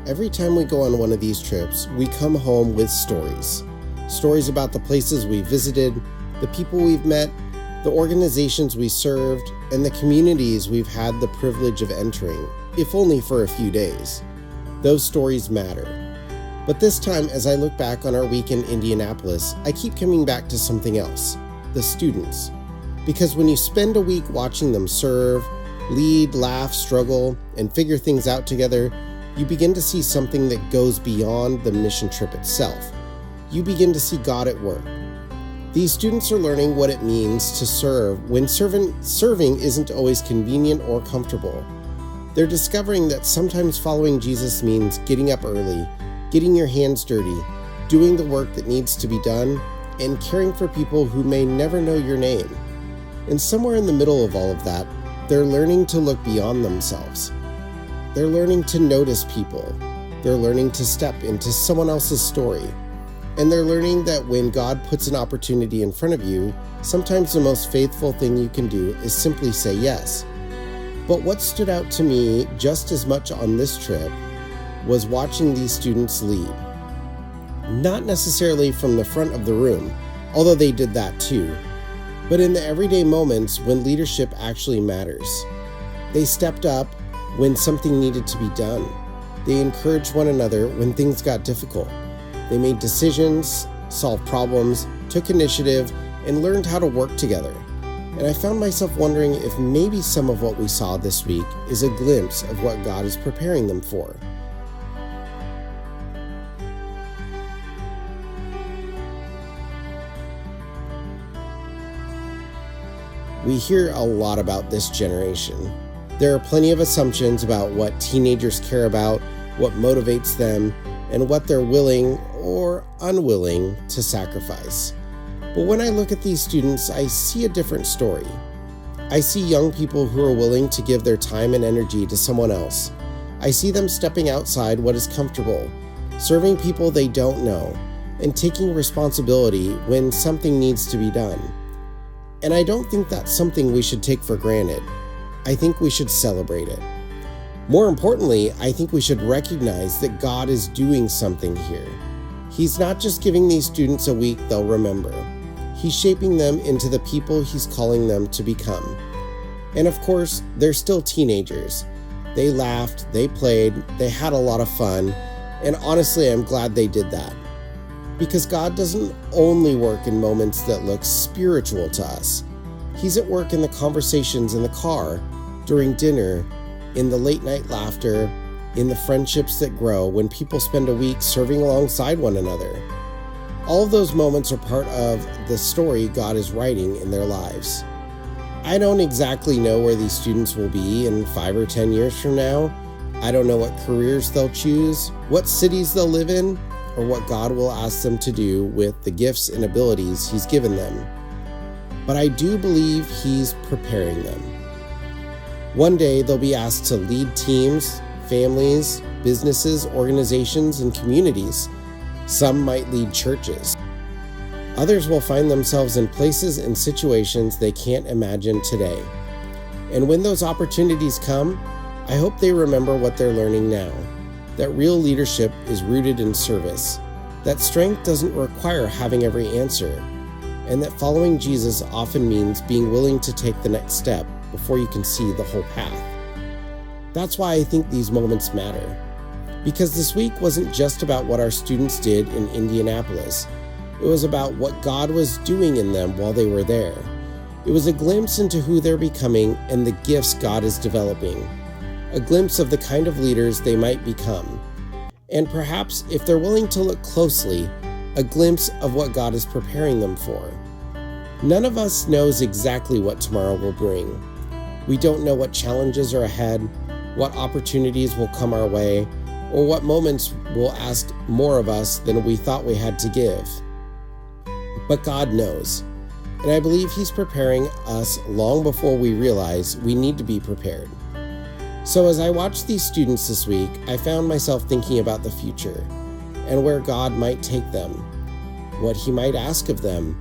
Every time we go on one of these trips, we come home with stories. Stories about the places we visited, the people we've met, the organizations we served, and the communities we've had the privilege of entering, if only for a few days. Those stories matter. But this time, as I look back on our week in Indianapolis, I keep coming back to something else: the students. Because when you spend a week watching them serve, lead, laugh, struggle, and figure things out together, you begin to see something that goes beyond the mission trip itself. You begin to see God at work. These students are learning what it means to serve when serving isn't always convenient or comfortable. They're discovering that sometimes following Jesus means getting up early, getting your hands dirty, doing the work that needs to be done, and caring for people who may never know your name. And somewhere in the middle of all of that, they're learning to look beyond themselves. They're learning to notice people. They're learning to step into someone else's story. And they're learning that when God puts an opportunity in front of you, sometimes the most faithful thing you can do is simply say yes. But what stood out to me just as much on this trip was watching these students lead. Not necessarily from the front of the room, although they did that too, but in the everyday moments when leadership actually matters. They stepped up when something needed to be done. They encouraged one another when things got difficult. They made decisions, solved problems, took initiative, and learned how to work together. And I found myself wondering if maybe some of what we saw this week is a glimpse of what God is preparing them for. We hear a lot about this generation. There are plenty of assumptions about what teenagers care about, what motivates them, and what they're willing or unwilling to sacrifice. But when I look at these students, I see a different story. I see young people who are willing to give their time and energy to someone else. I see them stepping outside what is comfortable, serving people they don't know, and taking responsibility when something needs to be done. And I don't think that's something we should take for granted. I think we should celebrate it. More importantly, I think we should recognize that God is doing something here. He's not just giving these students a week they'll remember. He's shaping them into the people He's calling them to become. And of course, they're still teenagers. They laughed, they played, they had a lot of fun, and honestly, I'm glad they did that. Because God doesn't only work in moments that look spiritual to us. He's at work in the conversations in the car, during dinner, in the late night laughter, in the friendships that grow when people spend a week serving alongside one another. All of those moments are part of the story God is writing in their lives. I don't exactly know where these students will be in 5 or 10 years from now. I don't know what careers they'll choose, what cities they'll live in, or what God will ask them to do with the gifts and abilities He's given them. But I do believe He's preparing them. One day they'll be asked to lead teams, families, businesses, organizations, and communities. Some might lead churches. Others will find themselves in places and situations they can't imagine today. And when those opportunities come, I hope they remember what they're learning now, that real leadership is rooted in service, that strength doesn't require having every answer, and that following Jesus often means being willing to take the next step before you can see the whole path. That's why I think these moments matter. Because this week wasn't just about what our students did in Indianapolis. It was about what God was doing in them while they were there. It was a glimpse into who they're becoming and the gifts God is developing. A glimpse of the kind of leaders they might become. And perhaps, if they're willing to look closely, a glimpse of what God is preparing them for. None of us knows exactly what tomorrow will bring. We don't know what challenges are ahead, what opportunities will come our way, or what moments will ask more of us than we thought we had to give. But God knows, and I believe He's preparing us long before we realize we need to be prepared. So as I watched these students this week, I found myself thinking about the future and where God might take them, what He might ask of them,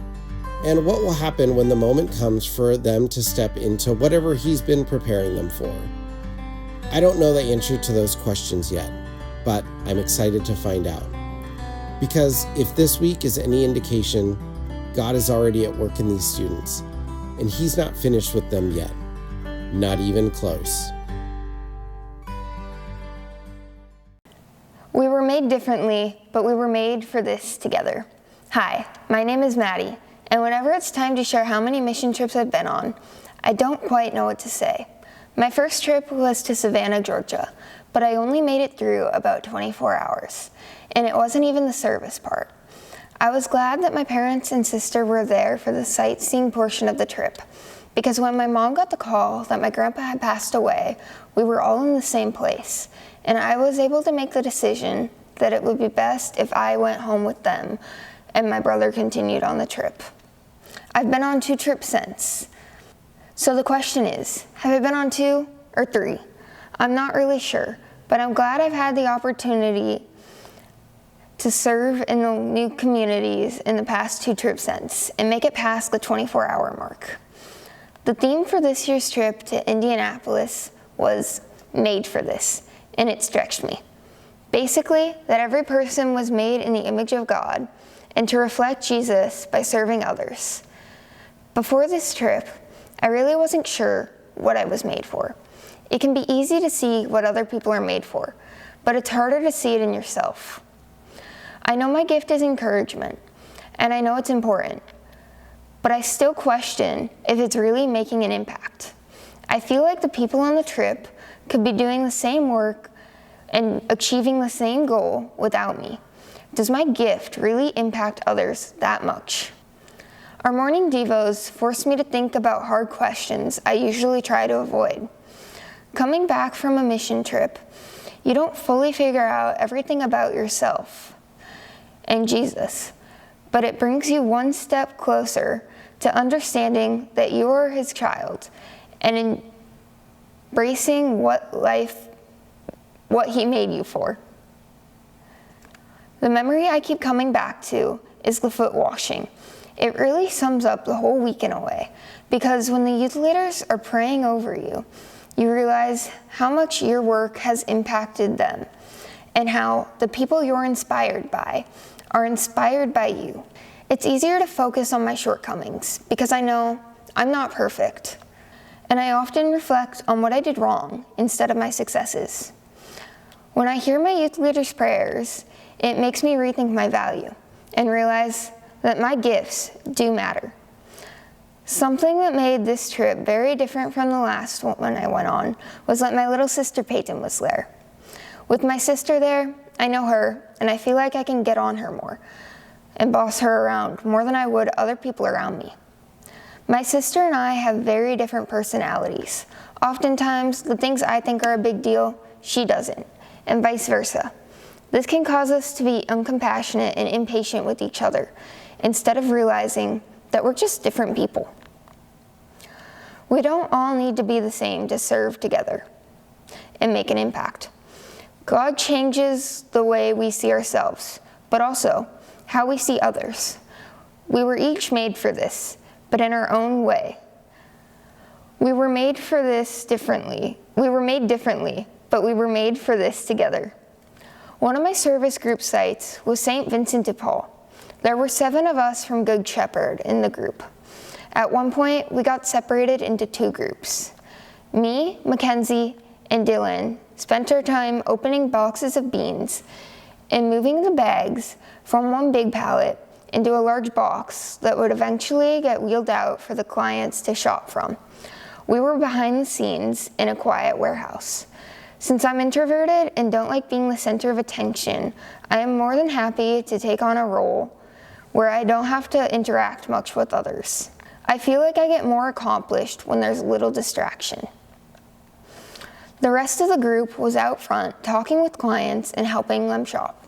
and what will happen when the moment comes for them to step into whatever He's been preparing them for. I don't know the answer to those questions yet, but I'm excited to find out. Because if this week is any indication, God is already at work in these students, and He's not finished with them yet. Not even close. We were made differently, but we were made for this together. Hi, my name is Maddie, and whenever it's time to share how many mission trips I've been on, I don't quite know what to say. My first trip was to Savannah, Georgia, but I only made it through about 24 hours, and it wasn't even the service part. I was glad that my parents and sister were there for the sightseeing portion of the trip, because when my mom got the call that my grandpa had passed away, we were all in the same place, and I was able to make the decision that it would be best if I went home with them and my brother continued on the trip. I've been on 2 trips since. So the question is, have I been on 2 or 3? I'm not really sure, but I'm glad I've had the opportunity to serve in the new communities in the past 2 trips since and make it past the 24-hour mark. The theme for this year's trip to Indianapolis was made for this, and it stretched me. Basically, that every person was made in the image of God and to reflect Jesus by serving others. Before this trip, I really wasn't sure what I was made for. It can be easy to see what other people are made for, but it's harder to see it in yourself. I know my gift is encouragement, and I know it's important, but I still question if it's really making an impact. I feel like the people on the trip could be doing the same work and achieving the same goal without me. Does my gift really impact others that much? Our morning devos forced me to think about hard questions I usually try to avoid. Coming back from a mission trip, you don't fully figure out everything about yourself and Jesus, but it brings you one step closer to understanding that you are His child and embracing what He made you for. The memory I keep coming back to is the foot washing. It really sums up the whole week in a way, because when the youth leaders are praying over you, you realize how much your work has impacted them and how the people you're inspired by are inspired by you. It's easier to focus on my shortcomings because I know I'm not perfect, and I often reflect on what I did wrong instead of my successes. When I hear my youth leaders' prayers, it makes me rethink my value and realize that my gifts do matter. Something that made this trip very different from the last one I went on was that my little sister Peyton was there. With my sister there, I know her, and I feel like I can get on her more and boss her around more than I would other people around me. My sister and I have very different personalities. Oftentimes, the things I think are a big deal, she doesn't, and vice versa. This can cause us to be uncompassionate and impatient with each other, instead of realizing that we're just different people. We don't all need to be the same to serve together and make an impact. God changes the way we see ourselves, but also how we see others. We were each made for this, but in our own way. We were made for this differently. We were made differently, but we were made for this together. One of my service group sites was St. Vincent de Paul. There were 7 of us from Good Shepherd in the group. At one point, we got separated into 2 groups. Me, Mackenzie, and Dylan spent our time opening boxes of beans and moving the bags from one big pallet into a large box that would eventually get wheeled out for the clients to shop from. We were behind the scenes in a quiet warehouse. Since I'm introverted and don't like being the center of attention, I am more than happy to take on a role where I don't have to interact much with others. I feel like I get more accomplished when there's little distraction. The rest of the group was out front talking with clients and helping them shop.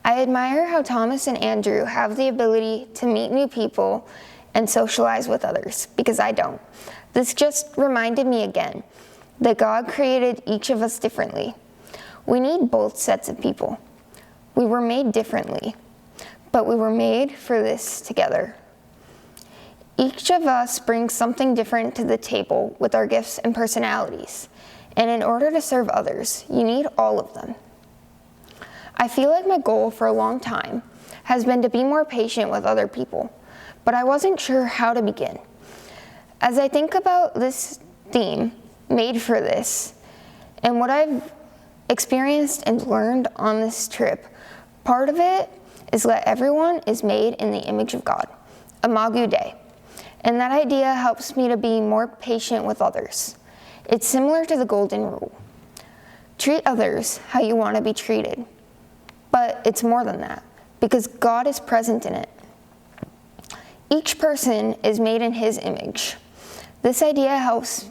I admire how Thomas and Andrew have the ability to meet new people and socialize with others, because I don't. This just reminded me again that God created each of us differently. We need both sets of people. We were made differently, but we were made for this together. Each of us brings something different to the table with our gifts and personalities, and in order to serve others, you need all of them. I feel like my goal for a long time has been to be more patient with other people, but I wasn't sure how to begin. As I think about this theme, Made for This, and what I've experienced and learned on this trip, part of it is that everyone is made in the image of God, Imago Dei. And that idea helps me to be more patient with others. It's similar to the golden rule. Treat others how you want to be treated. But it's more than that, because God is present in it. Each person is made in His image. This idea helps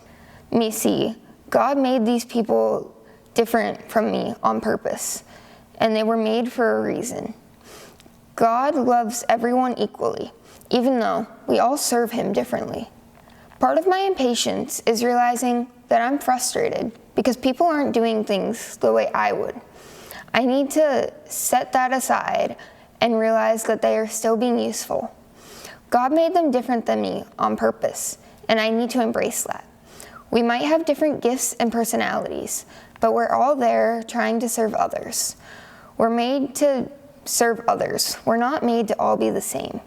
me see God made these people different from me on purpose, and they were made for a reason. God loves everyone equally, even though we all serve Him differently. Part of my impatience is realizing that I'm frustrated because people aren't doing things the way I would. I need to set that aside and realize that they are still being useful. God made them different than me on purpose, and I need to embrace that. We might have different gifts and personalities, but we're all there trying to serve others. We're made to serve others. We're not made to all be the same.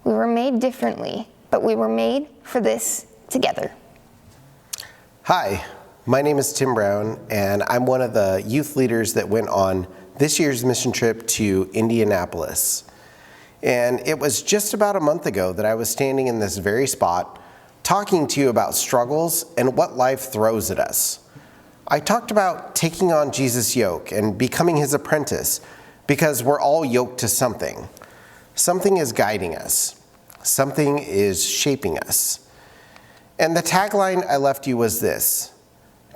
We were made differently, but we were made for this together. Hi, my name is Tim Brown, and I'm one of the youth leaders that went on this year's mission trip to Indianapolis. And it was just about a month ago that I was standing in this very spot talking to you about struggles and what life throws at us. I talked about taking on Jesus' yoke and becoming His apprentice because we're all yoked to something. Something is guiding us. Something is shaping us. And the tagline I left you was this: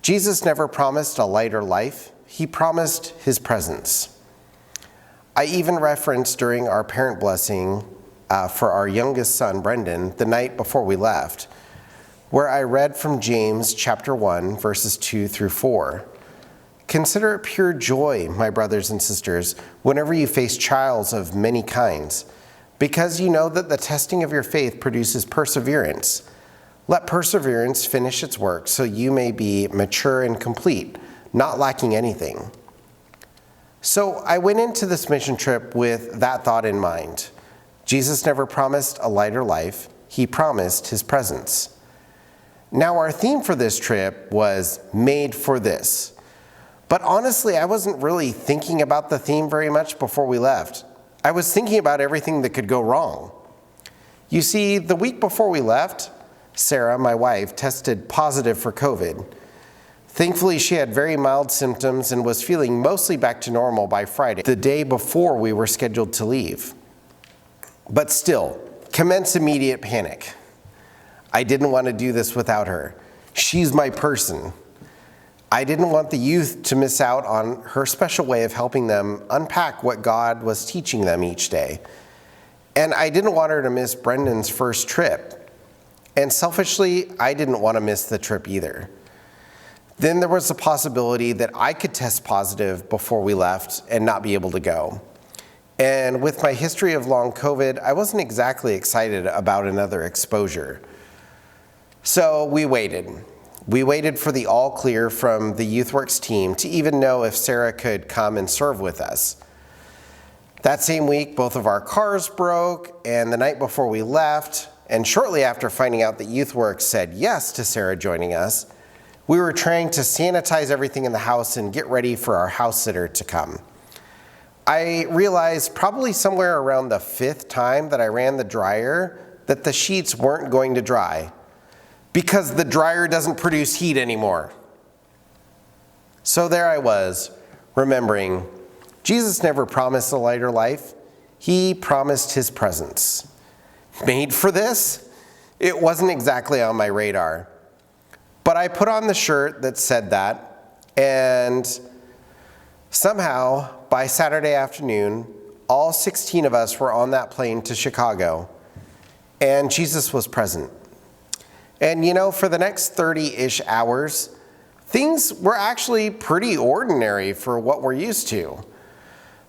Jesus never promised a lighter life. He promised His presence. I even referenced during our parent blessing for our youngest son, Brendan, the night before we left, where I read from James chapter 1, verses 2 through 4. Consider it pure joy, my brothers and sisters, whenever you face trials of many kinds, because you know that the testing of your faith produces perseverance. Let perseverance finish its work so you may be mature and complete, not lacking anything. So I went into this mission trip with that thought in mind. Jesus never promised a lighter life. He promised His presence. Now our theme for this trip was Made for This. But honestly, I wasn't really thinking about the theme very much before we left. I was thinking about everything that could go wrong. You see, the week before we left, Sarah, my wife, tested positive for COVID. Thankfully, she had very mild symptoms and was feeling mostly back to normal by Friday, the day before we were scheduled to leave. But still, commence immediate panic. I didn't want to do this without her. She's my person. I didn't want the youth to miss out on her special way of helping them unpack what God was teaching them each day. And I didn't want her to miss Brendan's first trip. And selfishly, I didn't want to miss the trip either. Then there was the possibility that I could test positive before we left and not be able to go. And with my history of long COVID, I wasn't exactly excited about another exposure. So we waited. We waited for the all clear from the YouthWorks team to even know if Sarah could come and serve with us. That same week, both of our cars broke, and the night before we left, and shortly after finding out that YouthWorks said yes to Sarah joining us, we were trying to sanitize everything in the house and get ready for our house sitter to come. I realized probably somewhere around the 5th time that I ran the dryer that the sheets weren't going to dry because the dryer doesn't produce heat anymore. So there I was, remembering Jesus never promised a lighter life. He promised His presence. Made for this? It wasn't exactly on my radar. But I put on the shirt that said that, and somehow, by Saturday afternoon, all 16 of us were on that plane to Chicago, and Jesus was present. And you know, for the next 30-ish hours, things were actually pretty ordinary for what we're used to.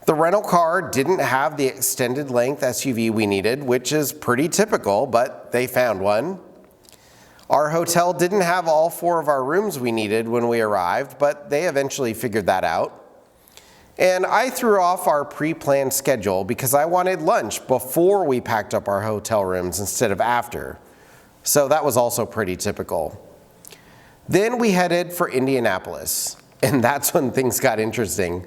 The rental car didn't have the extended length SUV we needed, which is pretty typical, but they found one. Our hotel didn't have all 4 of our rooms we needed when we arrived, but they eventually figured that out. And I threw off our pre-planned schedule because I wanted lunch before we packed up our hotel rooms instead of after. So that was also pretty typical. Then we headed for Indianapolis, and that's when things got interesting.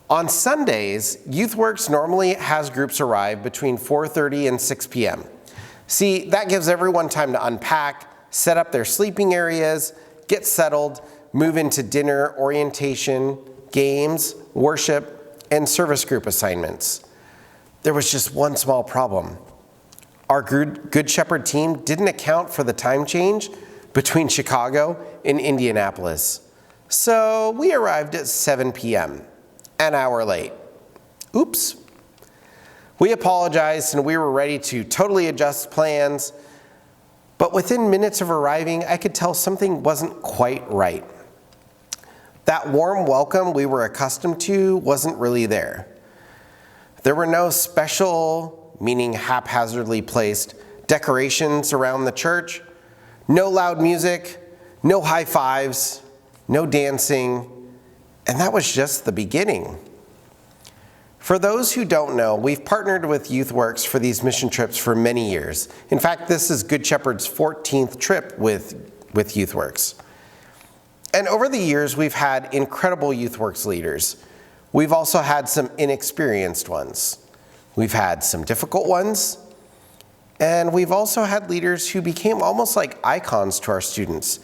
On Sundays, YouthWorks normally has groups arrive between 4:30 and 6 p.m. See, that gives everyone time to unpack, set up their sleeping areas, get settled, move into dinner, orientation, games, worship, and service group assignments. There was just one small problem. Our Good Shepherd team didn't account for the time change between Chicago and Indianapolis. So we arrived at 7 p.m., an hour late. Oops. We apologized and we were ready to totally adjust plans, but within minutes of arriving, I could tell something wasn't quite right. That warm welcome we were accustomed to wasn't really there. There were no special, meaning haphazardly placed, decorations around the church, no loud music, no high fives, no dancing, and that was just the beginning. For those who don't know, we've partnered with YouthWorks for these mission trips for many years. In fact, this is Good Shepherd's 14th trip with YouthWorks. And over the years, we've had incredible YouthWorks leaders. We've also had some inexperienced ones. We've had some difficult ones. And we've also had leaders who became almost like icons to our students.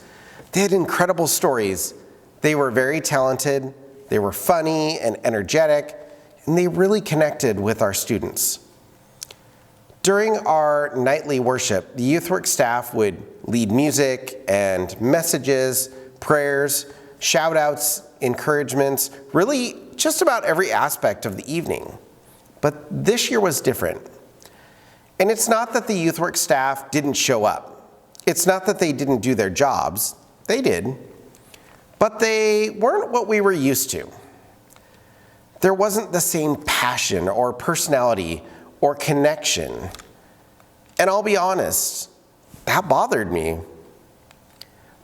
They had incredible stories. They were very talented. They were funny and energetic. And they really connected with our students. During our nightly worship, the YouthWorks staff would lead music and messages, prayers, shout-outs, encouragements, really just about every aspect of the evening. But this year was different. And it's not that the YouthWorks staff didn't show up. It's not that they didn't do their jobs. They did. But they weren't what we were used to. There wasn't the same passion or personality or connection. And I'll be honest, that bothered me.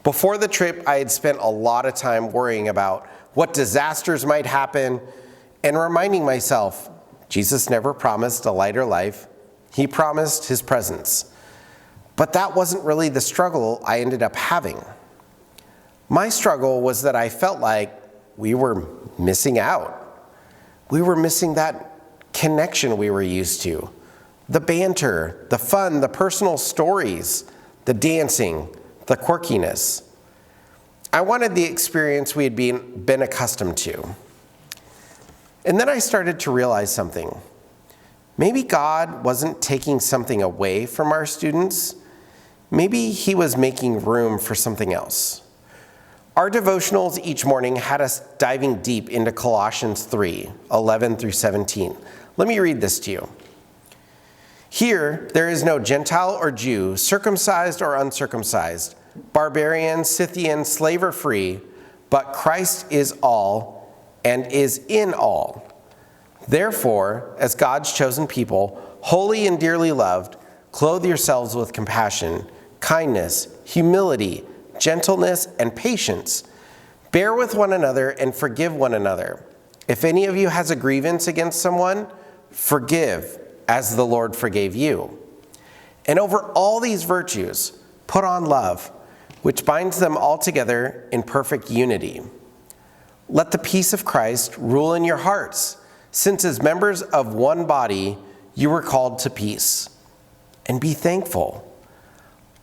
Before the trip, I had spent a lot of time worrying about what disasters might happen and reminding myself, Jesus never promised a lighter life. He promised his presence. But that wasn't really the struggle I ended up having. My struggle was that I felt like we were missing out. We were missing that connection we were used to. The banter, the fun, the personal stories, the dancing, the quirkiness. I wanted the experience we had been accustomed to. And then I started to realize something. Maybe God wasn't taking something away from our students. Maybe he was making room for something else. Our devotionals each morning had us diving deep into Colossians 3, 11 through 17. Let me read this to you. Here, there is no Gentile or Jew, circumcised or uncircumcised, barbarian, Scythian, slave or free, but Christ is all and is in all. Therefore, as God's chosen people, holy and dearly loved, clothe yourselves with compassion, kindness, humility, gentleness, and patience. Bear with one another and forgive one another. If any of you has a grievance against someone, forgive as the Lord forgave you. And over all these virtues, put on love, which binds them all together in perfect unity. Let the peace of Christ rule in your hearts, since as members of one body, you were called to peace. And be thankful.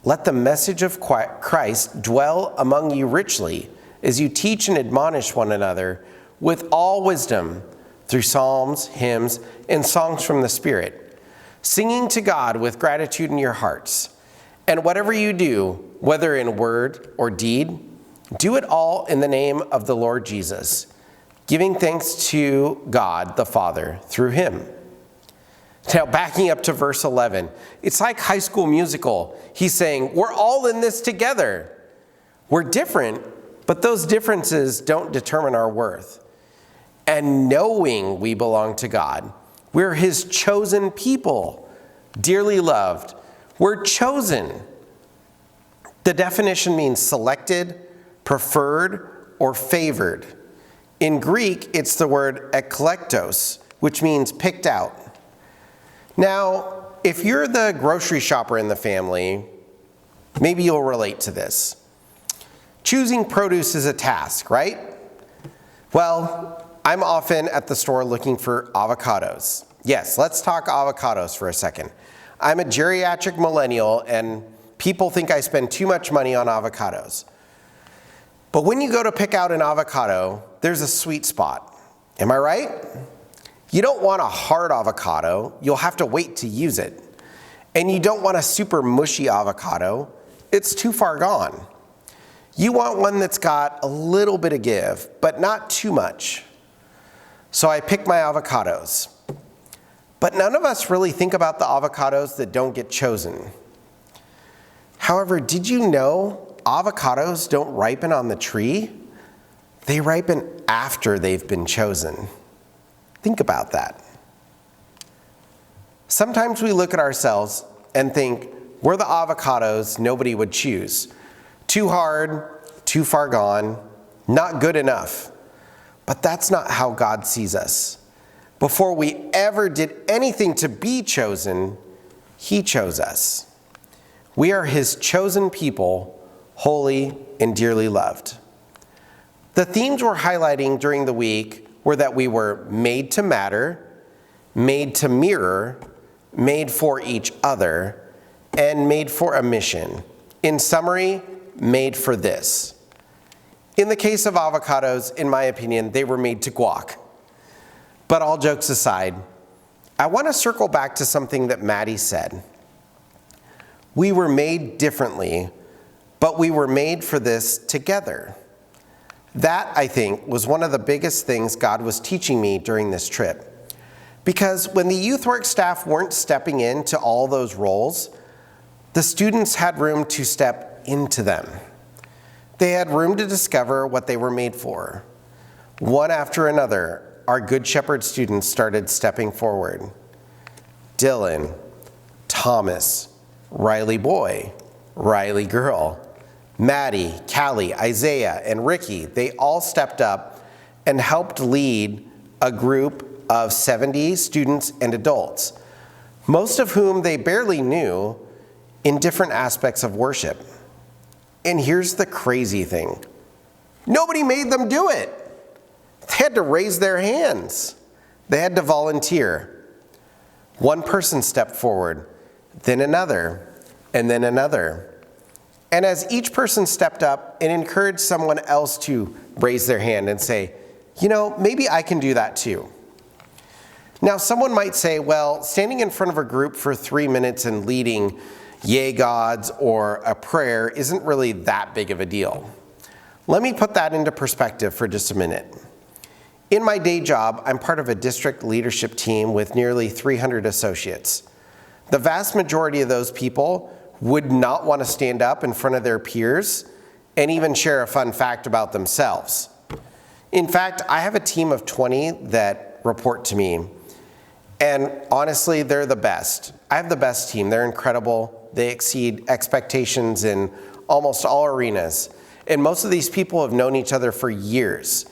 Let the message of Christ dwell among you richly as you teach and admonish one another with all wisdom through psalms, hymns, and songs from the Spirit, singing to God with gratitude in your hearts. And whatever you do, whether in word or deed, do it all in the name of the Lord Jesus, giving thanks to God the Father through him. Now, backing up to verse 11, it's like High School Musical. He's saying, we're all in this together. We're different, but those differences don't determine our worth. And knowing we belong to God, we're his chosen people, dearly loved. We're chosen. The definition means selected, preferred, or favored. In Greek, it's the word eklektos, which means picked out. Now, if you're the grocery shopper in the family, maybe you'll relate to this. Choosing produce is a task, right? Well, I'm often at the store looking for avocados. Yes, let's talk avocados for a second. I'm a geriatric millennial, and people think I spend too much money on avocados. But when you go to pick out an avocado, there's a sweet spot. Am I right? You don't want a hard avocado. You'll have to wait to use it. And you don't want a super mushy avocado. It's too far gone. You want one that's got a little bit of give, but not too much. So I pick my avocados. But none of us really think about the avocados that don't get chosen. However, did you know avocados don't ripen on the tree? They ripen after they've been chosen. Think about that. Sometimes we look at ourselves and think we're the avocados nobody would choose. Too hard, too far gone, not good enough. But that's not how God sees us. Before we ever did anything to be chosen, He chose us. We are His chosen people, holy and dearly loved. The themes we're highlighting during the week were that we were made to matter, made to mirror, made for each other, and made for a mission. In summary, made for this. In the case of avocados, in my opinion, they were made to guac. But all jokes aside, I want to circle back to something that Maddie said. We were made differently, but we were made for this together. That, I think, was one of the biggest things God was teaching me during this trip. Because when the YouthWorks staff weren't stepping into all those roles, the students had room to step into them. They had room to discover what they were made for. One after another, our Good Shepherd students started stepping forward. Dylan, Thomas, Riley boy, Riley girl, Maddie, Callie, Isaiah, and Ricky, they all stepped up and helped lead a group of 70 students and adults, most of whom they barely knew, in different aspects of worship. And here's the crazy thing. Nobody made them do it. They had to raise their hands. They had to volunteer. One person stepped forward, then another, and then another. And as each person stepped up and encouraged someone else to raise their hand and say, you know, maybe I can do that too. Now, someone might say, well, standing in front of a group for 3 minutes and leading Yay Gods or a prayer isn't really that big of a deal. Let me put that into perspective for just a minute. In my day job, I'm part of a district leadership team with nearly 300 associates. The vast majority of those people would not want to stand up in front of their peers and even share a fun fact about themselves. In fact, I have a team of 20 that report to me, and honestly, they're the best. I have the best team. They're incredible. They exceed expectations in almost all arenas. And most of these people have known each other for years.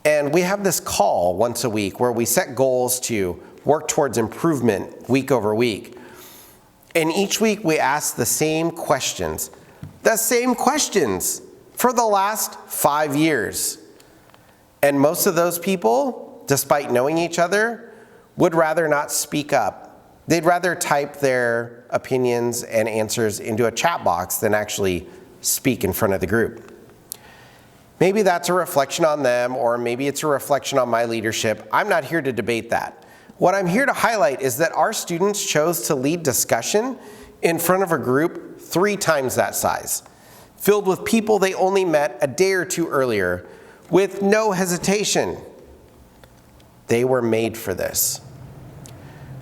And we have this call once a week where we set goals to work towards improvement week over week. And each week we ask the same questions for the last 5 years. And most of those people, despite knowing each other, would rather not speak up. They'd rather type their opinions and answers into a chat box than actually speak in front of the group. Maybe that's a reflection on them, or maybe it's a reflection on my leadership. I'm not here to debate that. What I'm here to highlight is that our students chose to lead discussion in front of a group 3 times that size, filled with people they only met a day or 2 earlier, with no hesitation. They were made for this.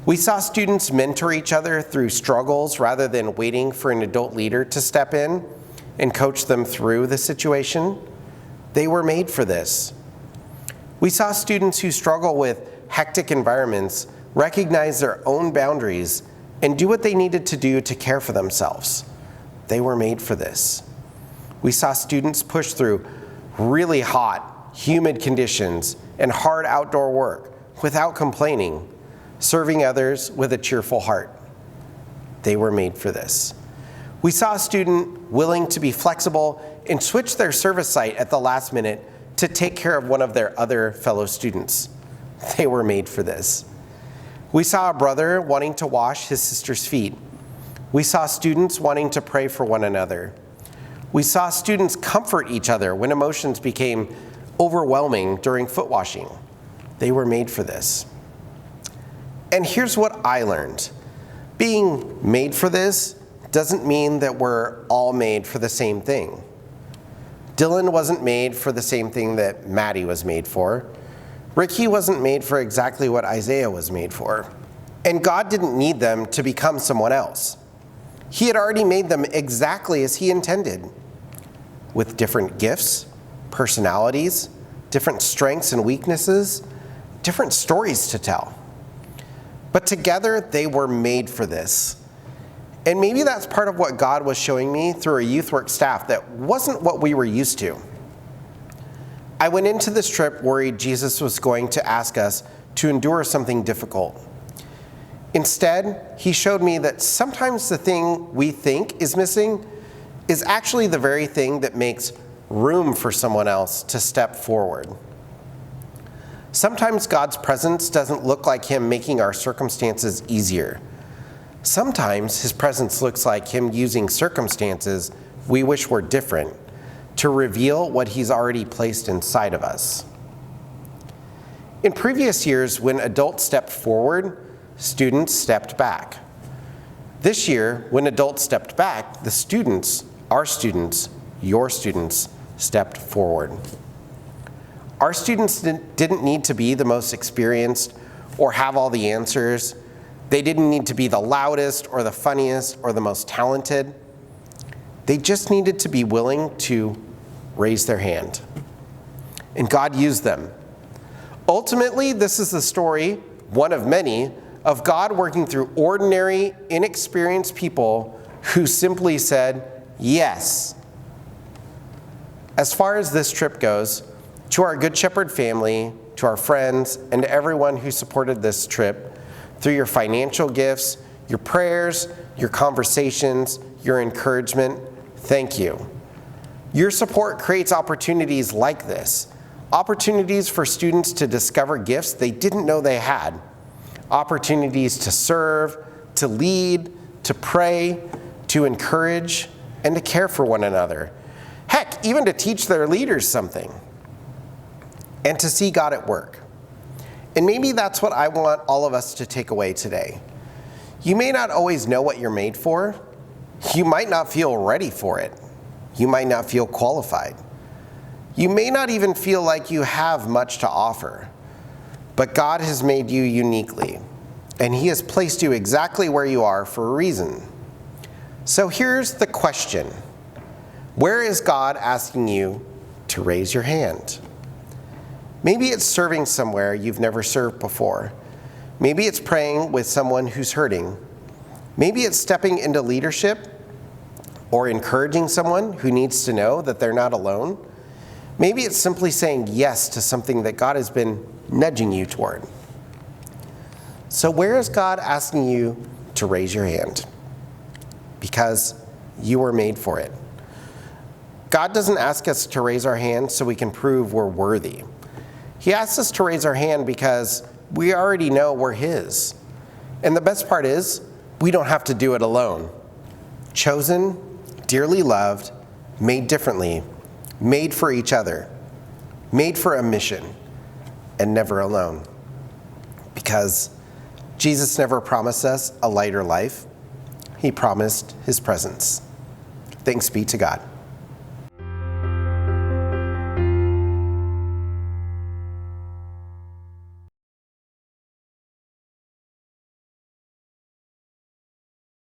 We saw students mentor each other through struggles rather than waiting for an adult leader to step in and coach them through the situation. They were made for this. We saw students who struggle with hectic environments recognize their own boundaries and do what they needed to do to care for themselves. They were made for this. We saw students push through really hot, humid conditions, and hard outdoor work without complaining, serving others with a cheerful heart. They were made for this. We saw a student willing to be flexible and switch their service site at the last minute to take care of one of their other fellow students. They were made for this. We saw a brother wanting to wash his sister's feet. We saw students wanting to pray for one another. We saw students comfort each other when emotions became overwhelming during foot washing. They were made for this. And here's what I learned. Being made for this doesn't mean that we're all made for the same thing. Dylan wasn't made for the same thing that Maddie was made for. Ricky wasn't made for exactly what Isaiah was made for. And God didn't need them to become someone else. He had already made them exactly as He intended, with different gifts, personalities, different strengths and weaknesses, different stories to tell. But together, they were made for this. And maybe that's part of what God was showing me through a youth work staff that wasn't what we were used to. I went into this trip worried Jesus was going to ask us to endure something difficult. Instead, He showed me that sometimes the thing we think is missing is actually the very thing that makes room for someone else to step forward. Sometimes God's presence doesn't look like Him making our circumstances easier. Sometimes His presence looks like Him using circumstances we wish were different to reveal what He's already placed inside of us. In previous years, when adults stepped forward, students stepped back. This year, when adults stepped back, the students, our students, your students, stepped forward. Our students didn't need to be the most experienced or have all the answers. They didn't need to be the loudest or the funniest or the most talented. They just needed to be willing to raise their hand. And God used them. Ultimately, this is the story, one of many, of God working through ordinary, inexperienced people who simply said, yes. As far as this trip goes, to our Good Shepherd family, to our friends, and to everyone who supported this trip, through your financial gifts, your prayers, your conversations, your encouragement, thank you. Your support creates opportunities like this, opportunities for students to discover gifts they didn't know they had, opportunities to serve, to lead, to pray, to encourage, and to care for one another. Heck, even to teach their leaders something, and to see God at work. And maybe that's what I want all of us to take away today. You may not always know what you're made for. You might not feel ready for it. You might not feel qualified. You may not even feel like you have much to offer. But God has made you uniquely, and He has placed you exactly where you are for a reason. So here's the question. Where is God asking you to raise your hand? Maybe it's serving somewhere you've never served before. Maybe it's praying with someone who's hurting. Maybe it's stepping into leadership or encouraging someone who needs to know that they're not alone. Maybe it's simply saying yes to something that God has been nudging you toward. So where is God asking you to raise your hand? Because you were made for it. God doesn't ask us to raise our hand so we can prove we're worthy. He asks us to raise our hand because we already know we're His. And the best part is, we don't have to do it alone. Chosen, dearly loved, made differently, made for each other, made for a mission, and never alone. Because Jesus never promised us a lighter life. He promised His presence. Thanks be to God.